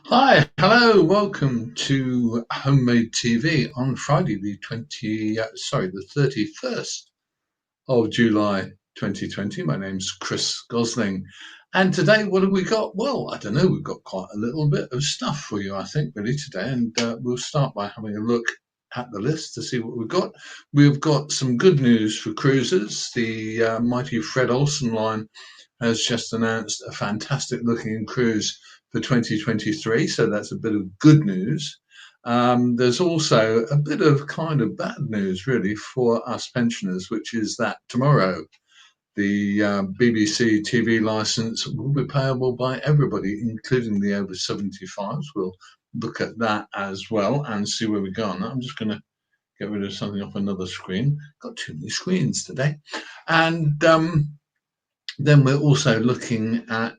Hi, hello, welcome to Homemade TV on Friday, the 31st of July 2020. My name's Chris Gosling, and today what have we got? Well, I don't know, we've got quite a little bit of stuff for you, I think, really today, and we'll start by having a look at the list to see what we've got. We've got some good news for cruisers. The mighty Fred Olsen line has just announced a fantastic looking cruise for 2023. So that's a bit of good news. There's also a bit of kind of bad news, really, for us pensioners, which is that tomorrow the BBC TV licence will be payable by everybody, including the over 75s. We'll look at that as well and see where we go on that. I'm just going to get rid of something off another screen. Got too many screens today. And then we're also looking at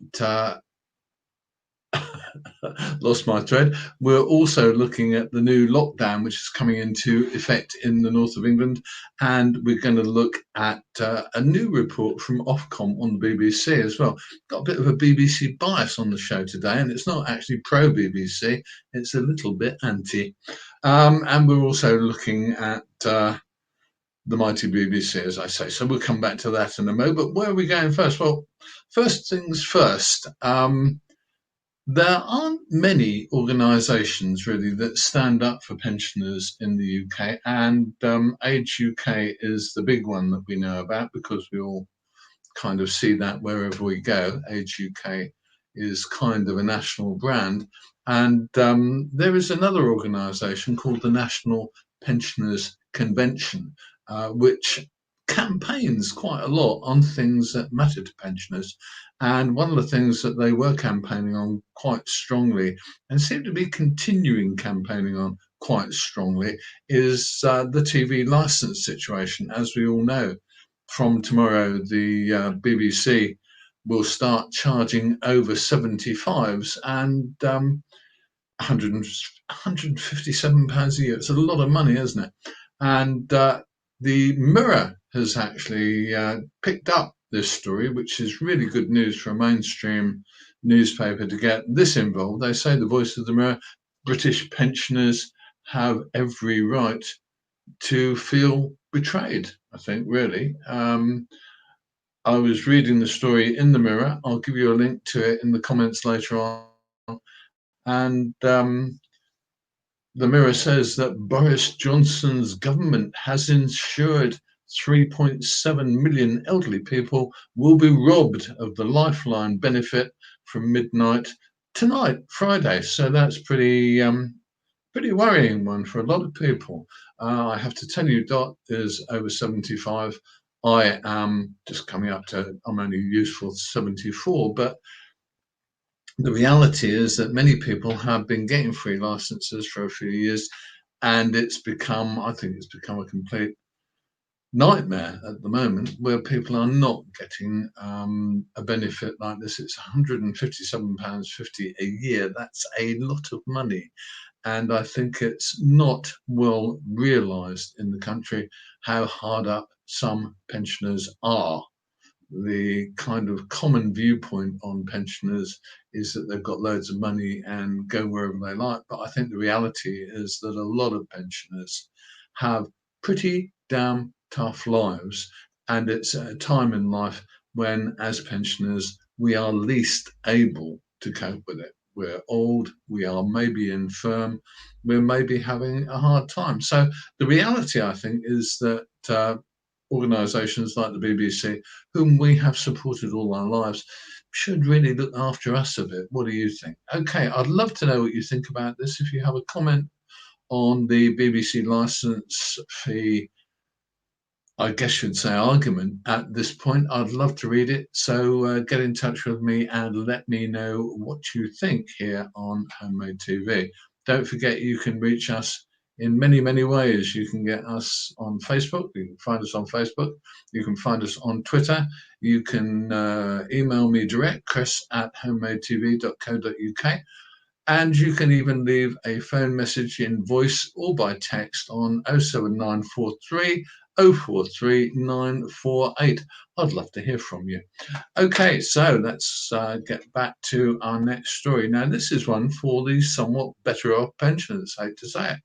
lost my thread. We're also looking at the new lockdown, which is coming into effect in the north of England, and we're going to look at a new report from Ofcom on the BBC as well. Got a bit of a BBC bias on the show today, and it's not actually pro BBC; it's a little bit anti. And we're also looking at the mighty BBC, as I say. So we'll come back to that in a moment. But where are we going first? Well, first things first. There aren't many organisations really that stand up for pensioners in the UK, and Age UK is the big one that we know about because we all kind of see that wherever we go. Age UK is kind of a national brand, and there is another organisation called the National Pensioners Convention, which campaigns quite a lot on things that matter to pensioners. And one of the things that they were campaigning on quite strongly and seem to be continuing campaigning on quite strongly is the TV licence situation. As we all know, from tomorrow, the BBC will start charging over 75s and 157 pounds a year. It's a lot of money, isn't it? And the Mirror has actually picked up this story, which is really good news for a mainstream newspaper to get this involved. They say the voice of the Mirror, British pensioners have every right to feel betrayed, I think, really. I was reading the story in the Mirror. I'll give you a link to it in the comments later on. And the Mirror says that Boris Johnson's government has ensured 3.7 million elderly people will be robbed of the Lifeline benefit from midnight tonight, Friday. So that's pretty worrying one for a lot of people. I have to tell you, Dot is over 75. I am just coming up to, I'm only useful 74, but the reality is that many people have been getting free licenses for a few years, and I think it's become a complete nightmare at the moment where people are not getting a benefit like this. It's £157.50 a year. That's a lot of money. And I think it's not well realised in the country how hard up some pensioners are. The kind of common viewpoint on pensioners is that they've got loads of money and go wherever they like. But I think the reality is that a lot of pensioners have pretty damn tough lives. And it's at a time in life when, as pensioners, we are least able to cope with it. We're old, we are maybe infirm, we're maybe having a hard time. So the reality, I think, is that organisations like the BBC, whom we have supported all our lives, should really look after us a bit. What do you think? Okay, I'd love to know what you think about this. If you have a comment on the BBC licence fee, I guess you'd say argument at this point, I'd love to read it. So get in touch with me and let me know what you think here on Homemade TV. Don't forget you can reach us in many, many ways. You can get us on Facebook. You can find us on Facebook. You can find us on Twitter. You can email me direct, chris@homemadetv.co.uk. And you can even leave a phone message in voice or by text on 07943 043948. I'd love to hear from you. Okay, so let's get back to our next story. Now, this is one for the somewhat better off pensioners, hate to say it.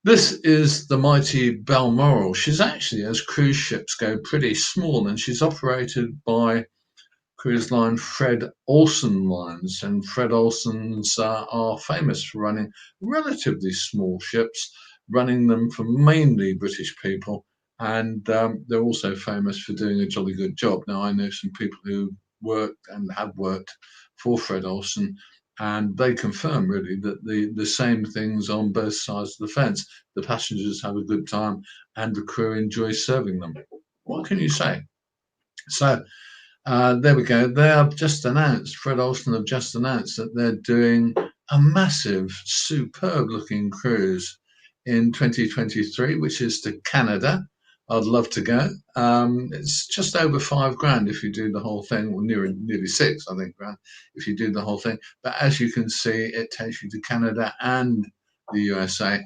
This is the mighty Balmoral. She's actually, as cruise ships go, pretty small, and she's operated by cruise line Fred Olsen lines. And Fred Olsen's are famous for running relatively small ships, running them for mainly British people. And they're also famous for doing a jolly good job. Now, I know some people who worked and have worked for Fred Olsen, and they confirm really that the same things on both sides of the fence. The passengers have a good time and the crew enjoys serving them. What can you say? So, there we go. They have just announced, Fred Olsen have just announced that they're doing a massive, superb looking cruise in 2023, which is to Canada. I'd love to go. It's just over 5 grand if you do the whole thing, or nearly six, I think, grand if you do the whole thing. But as you can see, it takes you to Canada and the USA.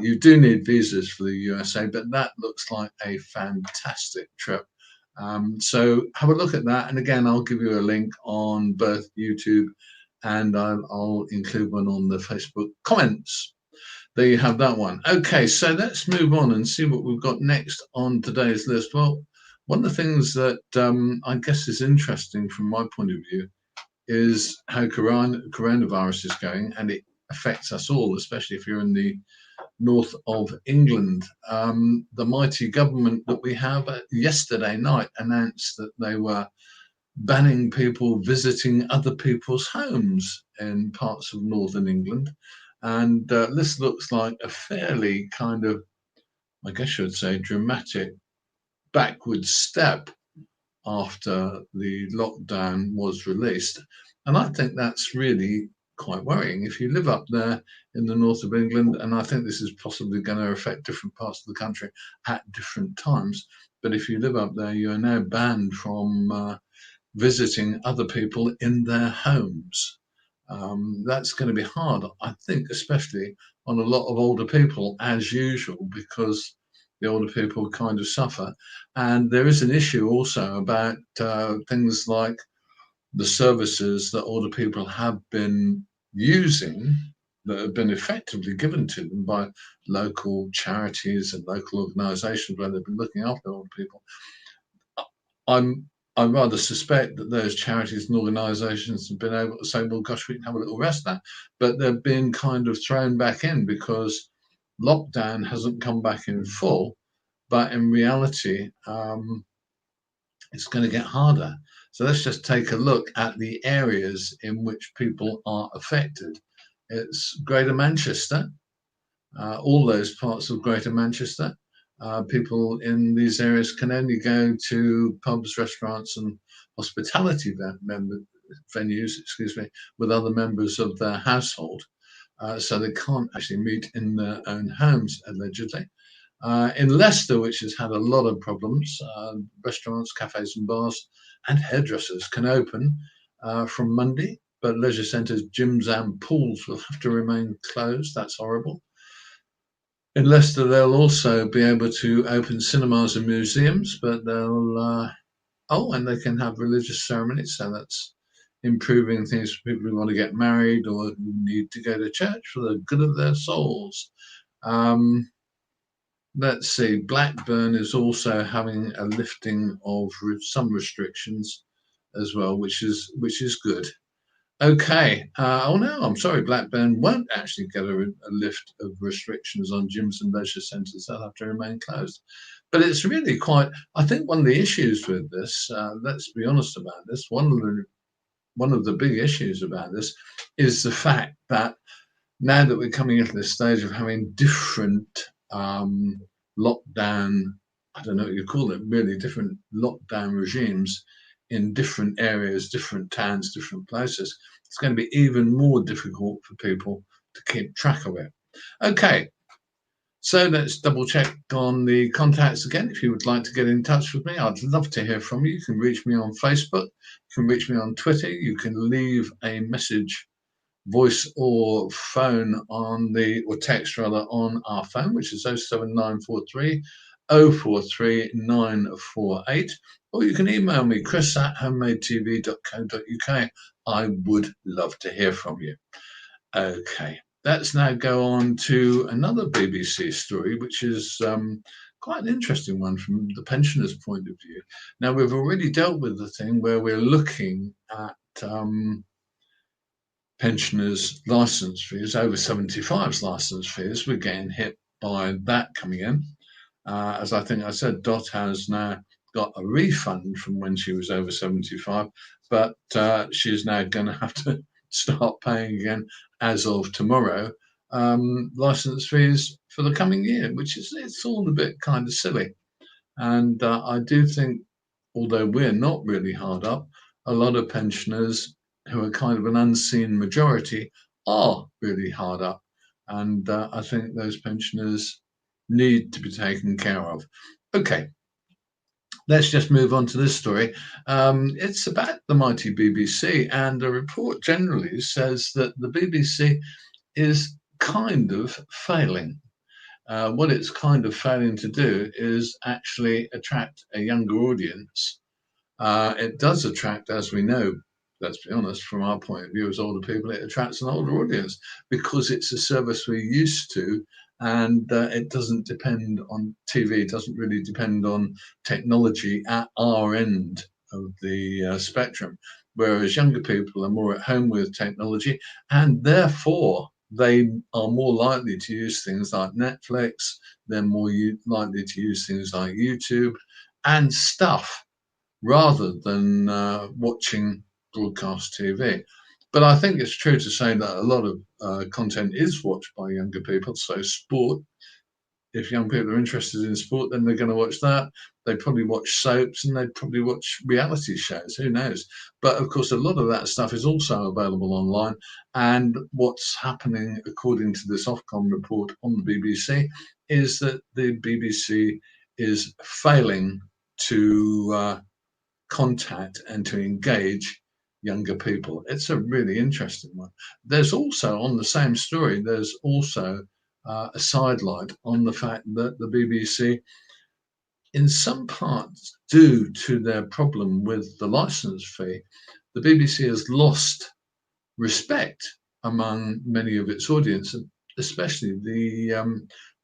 You do need visas for the USA, but that looks like a fantastic trip. So have a look at that. And again, I'll give you a link on both YouTube and I'll include one on the Facebook comments. There you have that one. Okay, so let's move on and see what we've got next on today's list. Well, one of the things that I guess is interesting from my point of view is how coronavirus is going, and it affects us all, especially if you're in the north of England. The mighty government that we have yesterday night announced that they were banning people visiting other people's homes in parts of northern England. And this looks like a fairly kind of, I guess you'd say, dramatic backward step after the lockdown was released. And I think that's really quite worrying. If you live up there in the north of England, and I think this is possibly going to affect different parts of the country at different times, but if you live up there, you are now banned from visiting other people in their homes. That's going to be hard, I think, especially on a lot of older people, as usual, because the older people kind of suffer. And there is an issue also about things like the services that older people have been using that have been effectively given to them by local charities and local organisations where they've been looking after older people. I'm I rather suspect that those charities and organisations have been able to say, well, gosh, we can have a little rest now. But they're being kind of thrown back in because lockdown hasn't come back in full. But in reality, it's going to get harder. So let's just take a look at the areas in which people are affected. It's Greater Manchester, all those parts of Greater Manchester. People in these areas can only go to pubs, restaurants, and hospitality venues, excuse me, with other members of their household. So they can't actually meet in their own homes, allegedly. In Leicester, which has had a lot of problems, restaurants, cafes, and bars and hairdressers can open from Monday, but leisure centres, gyms, and pools will have to remain closed. That's horrible. In Leicester, they'll also be able to open cinemas and museums, but and they can have religious ceremonies. So that's improving things for people who want to get married or who need to go to church for the good of their souls. Um, let's see. Blackburn is also having a lifting of some restrictions as well, which is good. Okay. Oh no, I'm sorry. Blackburn won't actually get a lift of restrictions on gyms and leisure centres. They'll have to remain closed. But it's really quite. I think one of the issues with this, let's be honest about this. One of the big issues about this is the fact that now that we're coming into this stage of having different lockdown, I don't know what you call it, really different lockdown regimes in different areas, different towns, different places, it's going to be even more difficult for people to keep track of it. Okay, so let's double check on the contacts again. If you would like to get in touch with me, I'd love to hear from you. You can reach me on Facebook, you can reach me on Twitter, you can leave a message, voice or phone or text rather on our phone, which is 07943 043948, or you can email me, chris@homemadetv.co.uk. I would love to hear from you. Okay, let's now go on to another BBC story, which is quite an interesting one from the pensioners' point of view. Now, we've already dealt with the thing where we're looking at pensioners' licence fees, over 75's licence fees. We're getting hit by that coming in. As I think I said, Dot has now got a refund from when she was over 75, but she's now going to have to start paying again as of tomorrow license fees for the coming year, which is it's all a bit kind of silly. And I do think, although we're not really hard up, a lot of pensioners who are kind of an unseen majority are really hard up. And I think those pensioners need to be taken care of. Okay, let's just move on to this story. It's about the mighty BBC, and the report generally says that the BBC is kind of failing. What it's kind of failing to do is actually attract a younger audience. It does attract, as we know, let's be honest, from our point of view as older people, it attracts an older audience because it's a service we're used to, and it doesn't depend on TV, it doesn't really depend on technology at our end of the spectrum. Whereas younger people are more at home with technology, and therefore they are more likely to use things like Netflix, they're more likely to use things like YouTube and stuff rather than watching broadcast TV. But I think it's true to say that a lot of content is watched by younger people. So sport, if young people are interested in sport, then they're going to watch that. They probably watch soaps and they probably watch reality shows. Who knows? But of course, a lot of that stuff is also available online. And what's happening, according to this Ofcom report on the BBC, is that the BBC is failing to contact and to engage younger people. It's a really interesting one. There's also, on the same story, there's also a sidelight on the fact that the BBC, in some parts, due to their problem with the license fee, the BBC has lost respect among many of its audience, especially the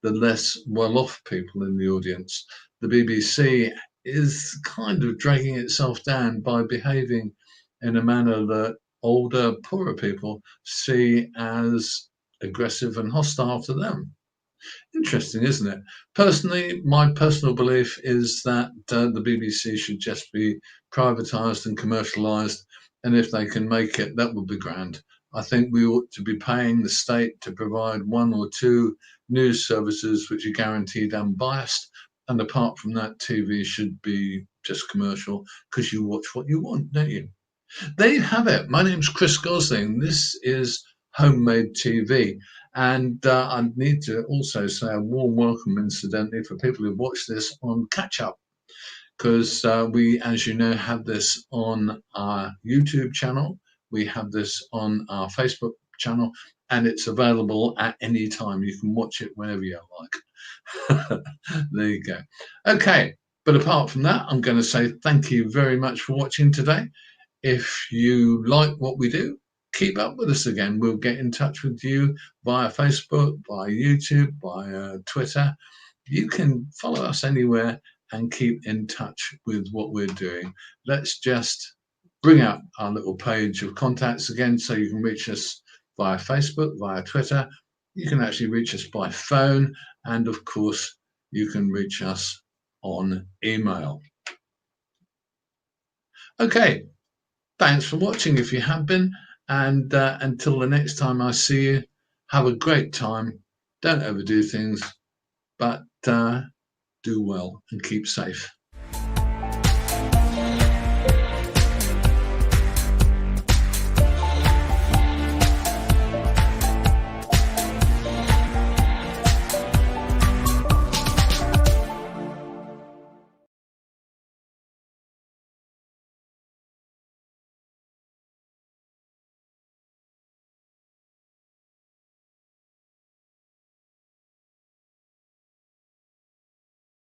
less well-off people in the audience. The BBC is kind of dragging itself down by behaving in a manner that older, poorer people see as aggressive and hostile to them. Interesting, isn't it? Personally, my personal belief is that the BBC should just be privatised and commercialised, and if they can make it, that would be grand. I think we ought to be paying the state to provide one or two news services which are guaranteed unbiased, and apart from that, TV should be just commercial because you watch what you want, don't you? There you have it. My name's Chris Gosling. This is Homemade TV. And I need to also say a warm welcome, incidentally, for people who watch this on catch up, because we, as you know, have this on our YouTube channel, we have this on our Facebook channel, and it's available at any time. You can watch it whenever you like. There you go. Okay, but apart from that, I'm going to say thank you very much for watching today. If you like what we do, keep up with us again. We'll get in touch with you via Facebook, via YouTube, via Twitter. You can follow us anywhere and keep in touch with what we're doing. Let's just bring up our little page of contacts again so you can reach us via Facebook, via Twitter. You can actually reach us by phone, and of course, you can reach us on email. Okay, thanks for watching if you have been, and until the next time I see you, have a great time. Don't overdo things, but do well and keep safe.